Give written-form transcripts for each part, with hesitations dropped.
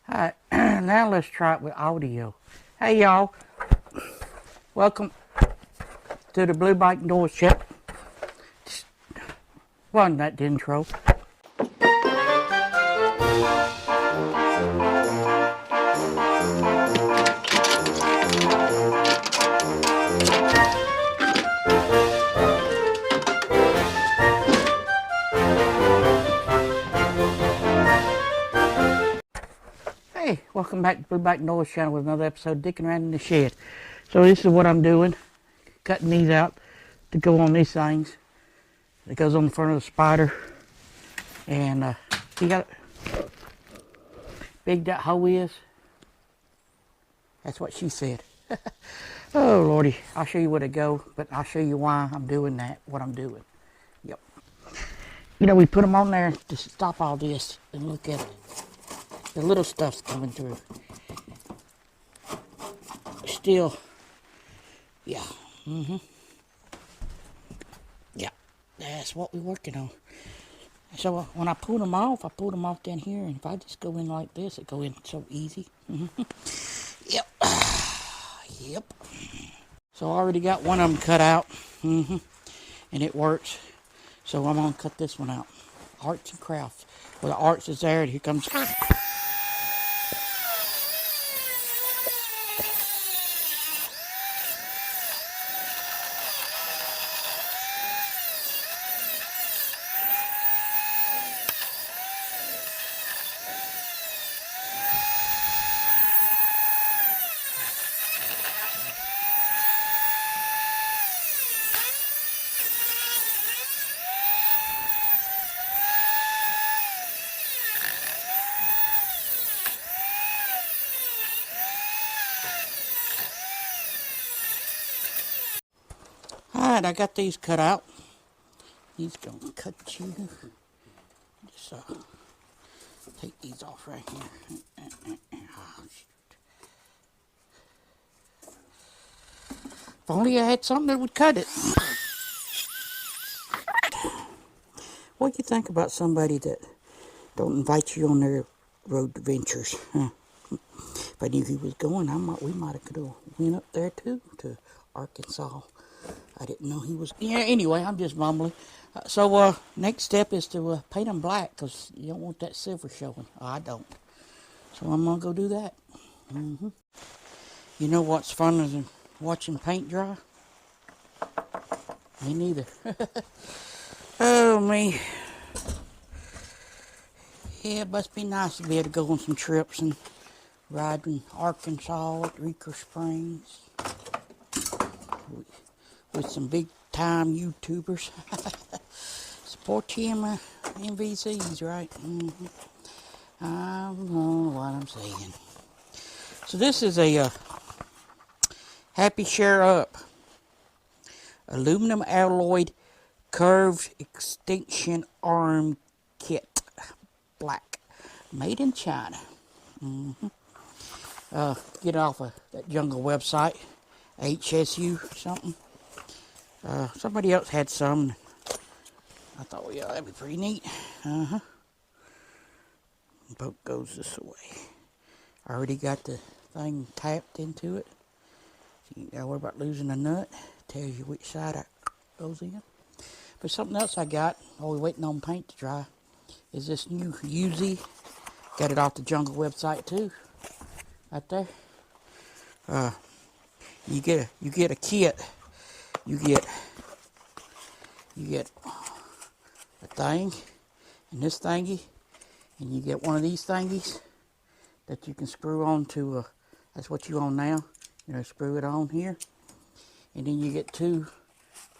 Alright, now let's try it with audio. Hey y'all, welcome to the Blue Bike Door Shed. Wasn't that intro? Hey, welcome back to Blue Bike Noise Channel with another episode of Dickin around in the shed. So this is what I'm doing, cutting these out to go on these things. It goes on the front of the Spyder, and see how big that hole is? That's what she said. Oh lordy, I'll show you where to go, but I'll show you why I'm doing that, what I'm doing. Yep. You know, we put them on there to stop all this and look at it. The little stuff's coming through. Still, yeah. Yeah, that's what we're working on. So when I pull them off down here, and if I just go in like this, it go in so easy. Yep. Yep. So I already got one of them cut out, and it works. So I'm gonna cut this one out. Arts and crafts. Well, the arts is there, and here comes. Alright, I got these cut out. He's gonna cut you. Just take these off right here. Oh, shoot. If only I had something that would cut it. What do you think about somebody that don't invite you on their road adventures? Huh? If I knew he was going, we might have could have went up there too, to Arkansas. I didn't know he was. Yeah, anyway, I'm just mumbling. So, next step is to paint them black, because you don't want that silver showing. I don't. So I'm going to go do that. You know what's funner than watching paint dry? Me neither. Oh, me. Yeah, it must be nice to be able to go on some trips and ride in Arkansas at Reeker Springs with some big time YouTubers. Support them MVCs, right? I don't know what I'm saying. So this is a Happy Share Up aluminum alloyed curved extension arm kit, black, made in China. Get off of that jungle website, HSU something. Somebody else had some. I thought, well, yeah, that'd be pretty neat. Boat goes this way. I already got the thing tapped into it. So you ain't gotta worry about losing a nut. Tells you which side it goes in. But something else I got, while we're waiting on paint to dry, is this new ULANZI. Got it off the jungle website too. Right there. You get a kit. You get a thing and this thingy, and you get one of these thingies that you can screw on to. That's what you on now. You know, screw it on here, and then you get two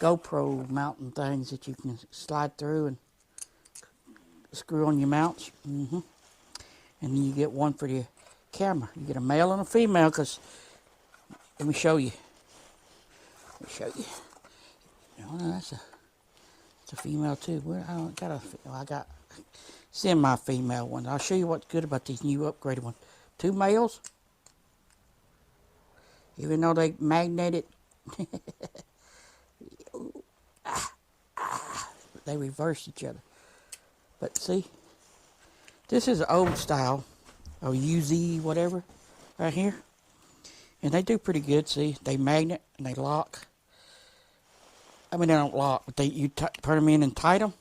Gopro mounting things that you can slide through and screw on your mounts. And then you get one for the camera. You get a male and a female, because let me show you. No, that's a female too. I got semi-female one. I'll show you what's good about these new upgraded ones. Two males, even though they magneted, they reverse each other. But see, this is old style or UZ, whatever, right here. And they do pretty good, see? They magnet and they lock. I mean, they don't lock, but you turn them in and tight them.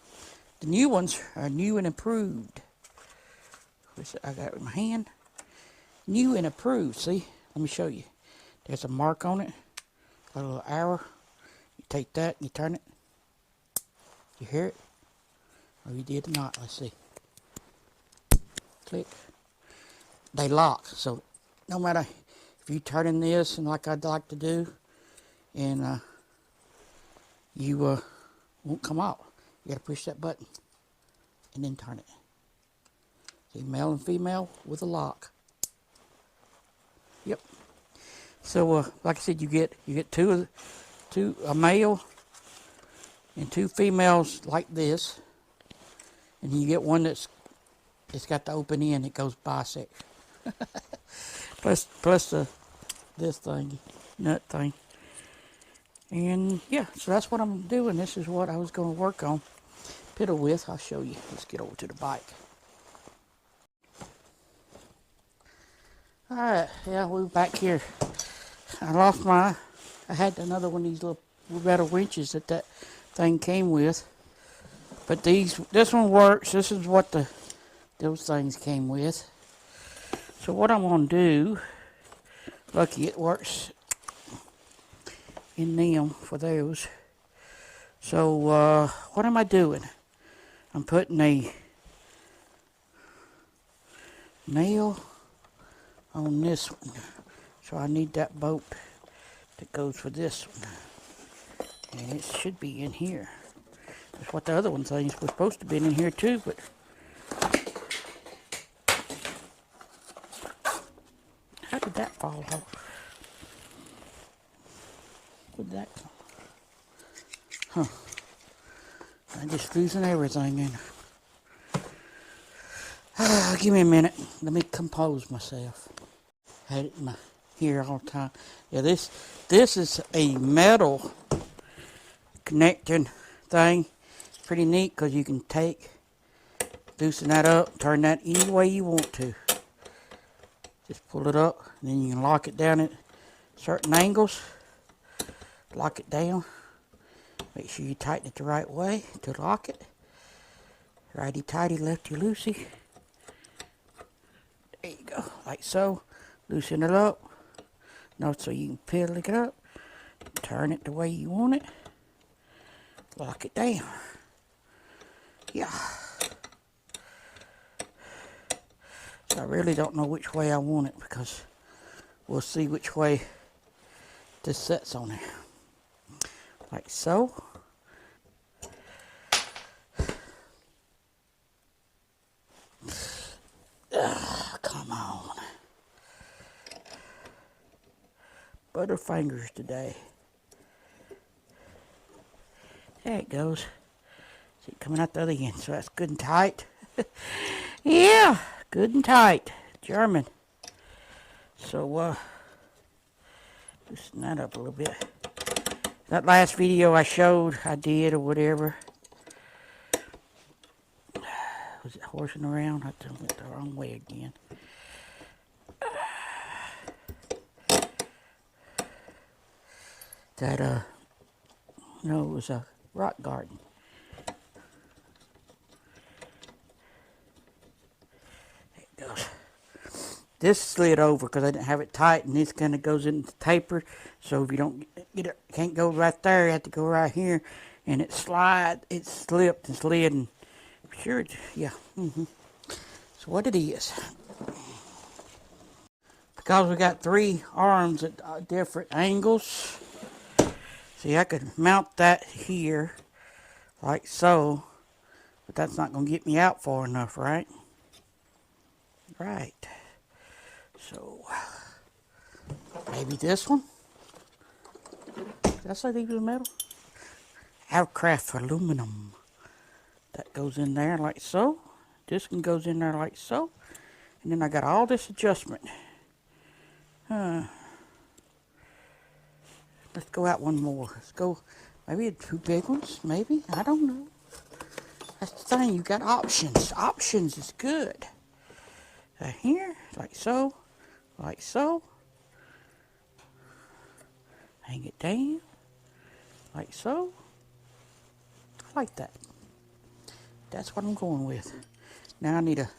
The new ones are new and improved. I got it in my hand. New and approved, see? Let me show you. There's a mark on it, a little arrow. You take that, you turn it. You hear it? Or you did not, let's see. Click. They lock, so no matter if you turn in this, and like I'd like to do, and you won't come out. You gotta push that button, and then turn it. See, male and female with a lock. Yep. So, like I said, you get a male and 2 females like this, and you get one it's got the open end. It goes bisect. plus this thing, nut thing. And yeah, so that's what I'm doing. This is what I was going to work on, piddle with. I'll show you. Let's get over to the bike. Alright, yeah, we're back here. I had another one of these little metal winches that thing came with. But this one works. This is what those things came with. So what I'm going to do, lucky it works in them for those. So what am I doing? I'm putting a nail on this one. So I need that bolt that goes for this one. And it should be in here. That's what the other one things were supposed to be in here too, but how did that fall off? Where'd that come? Huh. I'm just losing everything in. Give me a minute. Let me compose myself. Had it in my here all the time. Yeah, this is a metal connecting thing. It's pretty neat because you can loosen that up, turn that any way you want to. Just pull it up, and then you can lock it down at certain angles. Lock it down. Make sure you tighten it the right way to lock it. Righty-tighty, lefty-loosey. There you go, like so. Loosen it up. So you can piddle it up. Turn it the way you want it. Lock it down. Yeah. So I really don't know which way I want it because we'll see which way this sets on there. Like so. Come on. Butterfingers today. There it goes. See it coming out the other end. So that's good and tight. Yeah, good and tight. German. So, loosen that up a little bit. That last video I showed, I did or whatever. Was it horsing around? I went the wrong way again. No, it was a rock garden. There it goes. This slid over because I didn't have it tight, and this kind of goes into taper. So if you don't get it, can't go right there, you have to go right here, and it slipped and slid, and I'm sure it's, yeah. So what it is, because we got 3 arms at different angles. See, I could mount that here, like so, but that's not going to get me out far enough, right? Right. So, maybe this one? Did I say these were metal? Aircraft aluminum. That goes in there like so. This one goes in there like so. And then I got all this adjustment. Let's go out one more. Let's go, maybe 2 big ones, maybe. I don't know. That's the thing, you got options. Options is good. Here, like so, like so. Hang it down, like so, like that. That's what I'm going with. Now I need a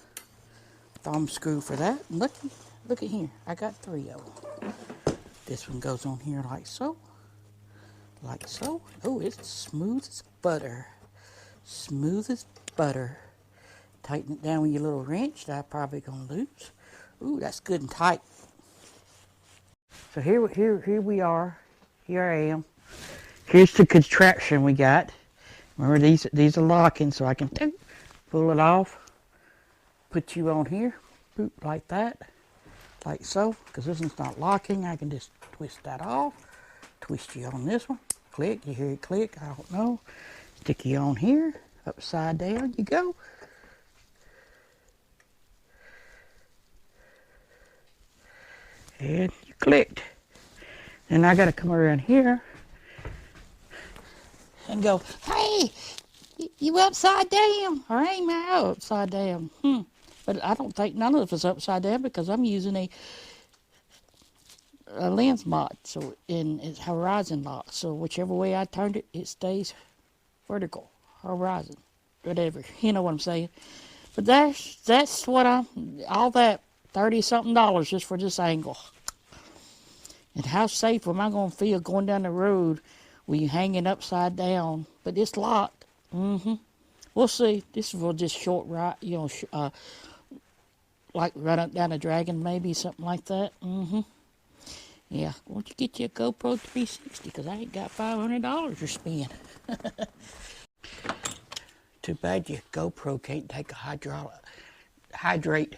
thumb screw for that. Look at here. I got 3 of them. This one goes on here like so. Like so. Oh, it's smooth as butter. Smooth as butter. Tighten it down with your little wrench that I'm probably going to lose. Ooh, that's good and tight. So here we are. Here I am. Here's the contraption we got. Remember, these are locking, so I can pull it off. Put you on here. Boop, like that. Like so. Because this one's not locking, I can just twist that off. Twist you on this one. Click. You hear it click. I don't know. Stick you on here. Upside down you go. And you clicked. And I got to come around here and go, hey, you upside down. Or ain't I upside down? But I don't think none of us upside down because I'm using a lens lock, so it's horizon lock. So whichever way I turned it, it stays vertical, horizon, whatever. You know what I'm saying? But that's what all that $30-something just for this angle. And how safe am I going to feel going down the road with you hanging upside down? But it's locked. We'll see. This will just short ride, like run up down a dragon, maybe something like that. Yeah. Why don't you get you a GoPro 360? Because I ain't got $500 to spend. Too bad your GoPro can't take a hydrate.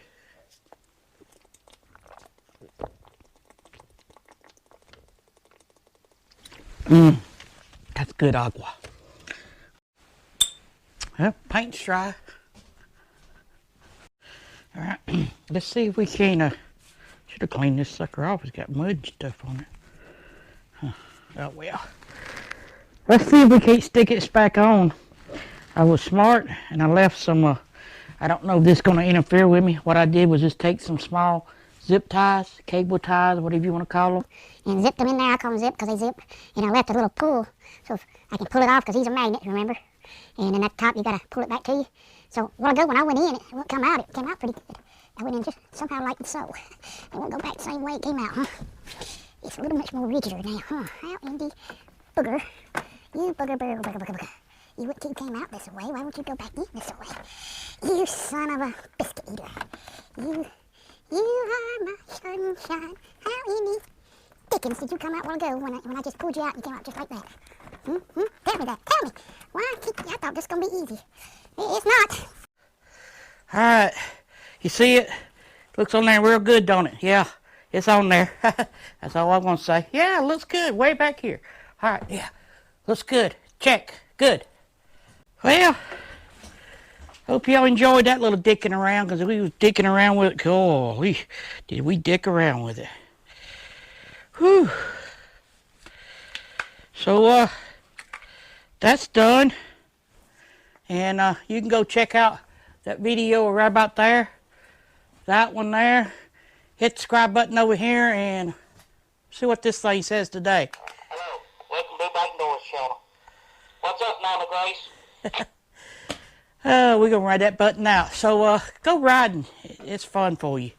That's good agua. Well, paint's dry. All right, let's see if we can, should have cleaned this sucker off. It's got mud and stuff on it. Oh well. Let's see if we can't stick this back on. I was smart and I left some, I don't know if this is going to interfere with me. What I did was just take some small zip ties, cable ties, whatever you want to call them. And zipped them in there. I call them zip because they zip. And I left a little pull so I can pull it off because these are magnets, remember? And then at the top you got to pull it back to you. So a while ago when I went in, it won't come out. It came out pretty good. I went in just somehow like so. It won't go back the same way it came out, huh? It's a little much more rigider now, huh? How in the booger? You booger. You came out this way. Why won't you go back in this way? You son of a biscuit eater. You are my sunshine. How in the Dickens did you come out a while ago when I just pulled you out and you came out just like that? Tell me that. Tell me. Why? I thought this was going to be easy. It's not. All right. You see it? Looks on there real good, don't it? Yeah, it's on there. That's all I'm going to say. Yeah, it looks good. Way back here. All right, yeah. Looks good. Check. Good. Well, hope y'all enjoyed that little dicking around, because we was dicking around with it. Oh, did we dick around with it. Whew. So, that's done. And you can go check out that video right about there. That one there. Hit the subscribe button over here and see what this thing says today. Hello. Welcome to Back Doors Channel. What's up, Mama Grace? We're going to ride that button out. So, go riding. It's fun for you.